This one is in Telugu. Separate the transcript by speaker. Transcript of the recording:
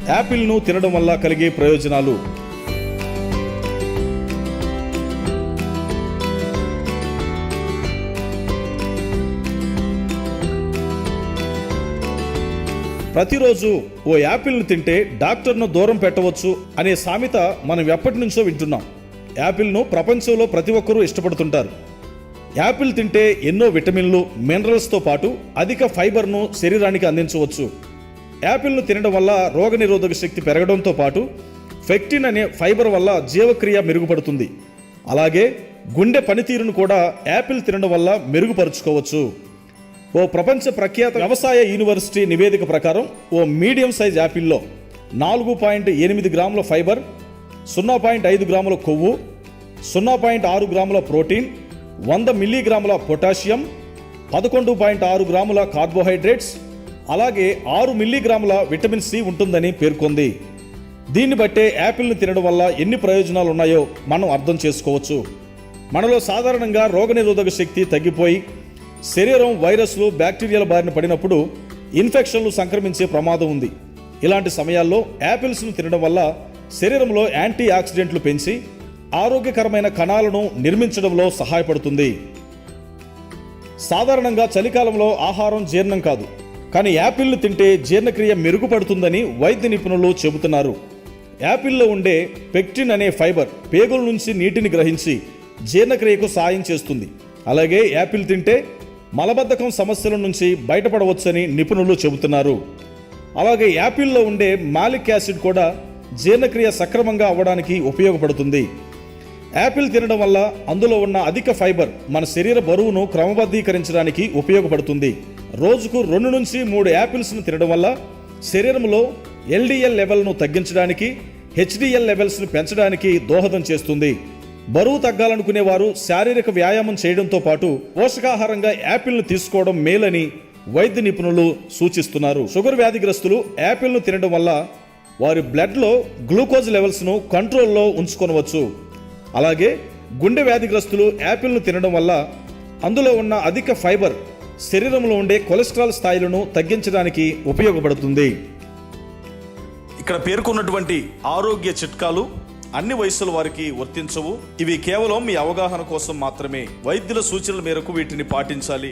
Speaker 1: యాపిల్ను తినడం వల్ల కలిగే ప్రయోజనాలు. ప్రతిరోజు ఓ యాపిల్ను తింటే డాక్టర్ను దూరం పెట్టవచ్చు అనే సామెత మనం ఎప్పటి నుంచో వింటున్నాం. యాపిల్ను ప్రపంచంలో ప్రతి ఒక్కరూ ఇష్టపడుతుంటారు. యాపిల్ తింటే ఎన్నో విటమిన్లు, మినరల్స్తో పాటు అధిక ఫైబర్ను శరీరానికి అందించవచ్చు. యాపిల్ను తినడం వల్ల రోగనిరోధక శక్తి పెరగడంతో పాటు ఫెక్టిన్ అనే ఫైబర్ వల్ల జీవక్రియ మెరుగుపడుతుంది. అలాగే గుండె పనితీరును కూడా యాపిల్ తినడం వల్ల మెరుగుపరుచుకోవచ్చు. ఓ ప్రపంచ ప్రఖ్యాత వ్యవసాయ యూనివర్సిటీ నివేదిక ప్రకారం ఓ మీడియం సైజ్ యాపిల్లో 4.8 గ్రాముల ఫైబర్, 0.5 గ్రాముల కొవ్వు, 0.6 గ్రాముల ప్రోటీన్, 100 మిల్లీగ్రాముల పొటాషియం, 11.6 గ్రాముల కార్బోహైడ్రేట్స్, అలాగే 6 మిల్లీగ్రాముల విటమిన్ సి ఉంటుందని పేర్కొంది. దీన్ని బట్టే యాపిల్ని తినడం వల్ల ఎన్ని ప్రయోజనాలు ఉన్నాయో మనం అర్థం చేసుకోవచ్చు. మనలో సాధారణంగా రోగనిరోధక శక్తి తగ్గిపోయి శరీరం వైరస్లు, బ్యాక్టీరియాల బారిన పడినప్పుడు ఇన్ఫెక్షన్లు సంక్రమించే ప్రమాదం ఉంది. ఇలాంటి సమయాల్లో యాపిల్స్ను తినడం వల్ల శరీరంలో యాంటీ ఆక్సిడెంట్లు పెంచి ఆరోగ్యకరమైన కణాలను నిర్మించడంలో సహాయపడుతుంది. సాధారణంగా చలికాలంలో ఆహారం జీర్ణం కాదు, కానీ యాపిల్ను తింటే జీర్ణక్రియ మెరుగుపడుతుందని వైద్య నిపుణులు చెబుతున్నారు. యాపిల్లో ఉండే పెక్టిన్ అనే ఫైబర్ పేగుల నుంచి నీటిని గ్రహించి జీర్ణక్రియకు సాయం చేస్తుంది. అలాగే యాపిల్ తింటే మలబద్ధకం సమస్యల నుంచి బయటపడవచ్చని నిపుణులు చెబుతున్నారు. అలాగే యాపిల్లో ఉండే మాలిక్ యాసిడ్ కూడా జీర్ణక్రియ సక్రమంగా అవ్వడానికి ఉపయోగపడుతుంది. యాపిల్ తినడం వల్ల అందులో ఉన్న అధిక ఫైబర్ మన శరీర బరువును క్రమబద్ధీకరించడానికి ఉపయోగపడుతుంది. రోజుకు 2 నుంచి 3 యాపిల్స్ను తినడం వల్ల శరీరంలో ఎల్డిఎల్ లెవెల్ను తగ్గించడానికి, హెచ్డిఎల్ లెవెల్స్ను పెంచడానికి దోహదం చేస్తుంది. బరువు తగ్గాలనుకునే వారు శారీరక వ్యాయామం చేయడంతో పాటు పోషకాహారంగా యాపిల్ను తీసుకోవడం మేలని వైద్య నిపుణులు సూచిస్తున్నారు. షుగర్ వ్యాధిగ్రస్తులు యాపిల్ను తినడం వల్ల వారి బ్లడ్లో గ్లూకోజ్ లెవెల్స్ను కంట్రోల్లో ఉంచుకొనవచ్చు. అలాగే గుండె వ్యాధిగ్రస్తులు యాపిల్ను తినడం వల్ల అందులో ఉన్న అధిక ఫైబర్ శరీరంలో ఉండే కొలెస్ట్రాల్ స్థాయిలను తగ్గించడానికి ఉపయోగపడుతుంది. ఇక్కడ పేర్కొన్నటువంటి ఆరోగ్య చిట్కాలు అన్ని వయసుల వారికి వర్తించవు. ఇవి కేవలం మీ అవగాహన కోసం మాత్రమే. వైద్యుల సూచనల మేరకు వీటిని పాటించాలి.